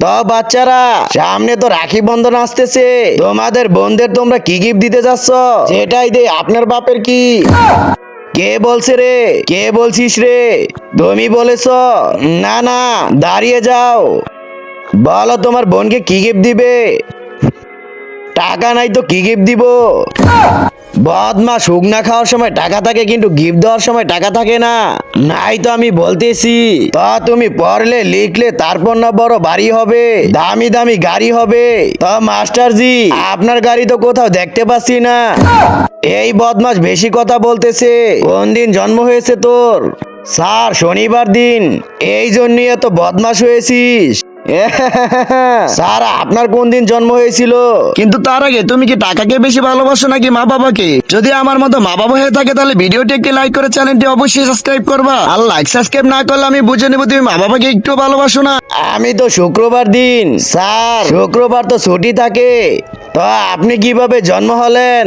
তো বাচ্চারা, সামনে তো রাখি বন্ধন আসতেছে, তোমাদের বোনদের তোমরা কি গিফট দিতে যাচ্ছ? সেটাই দে, আপনার বাপের কি? কে বলছে রে? কে বলছিস রে? তুমি বলেছ? না না, দাঁড়িয়ে যাও। বলো তোমার বোনকে কি গিফট দিবে? টাকা নাই তো কি গিফট দিব? বদমা, শুকনা খাওয়ার সময় টাকা থাকে কিন্তু গিফট দেওয়ার সময় টাকা থাকে না। নাই তো আমি বলতেছি, তা তুমি পড়লে লিখলে তারপর না বড় বাড়ি হবে, দামি দামি গাড়ি হবে। তা মাস্টারজি, আপনার গাড়ি তো কোথাও দেখতে পাচ্ছি না। এই বদমাস বেশি কথা বলতেছে। কোন দিন জন্ম হয়েছে তোর? স্যার, শনিবার দিন। এই জন্যই এত বদমাস হয়েছিস। স্যার, আপনার কোন দিন জন্ম হয়েছিল? কিন্তু তার আগে তুমি কি টাকাকে বেশি ভালোবাসো নাকি মা বাবাকে? যদি আমার মতো মা বাবা হয়ে থাকে তাহলে ভিডিওটি একটি লাইক করে চ্যানেলটি অবশ্যই সাবস্ক্রাইব করবা। আর লাইক সাবস্ক্রাইব না করলে আমি বুঝে নেবো তুমি মা বাবাকে একটু ভালোবাসো না। আমি তো শুক্রবার দিন। স্যার, শুক্রবার তো ছুটি থাকে। তো আপনি কিভাবে জন্ম হলেন?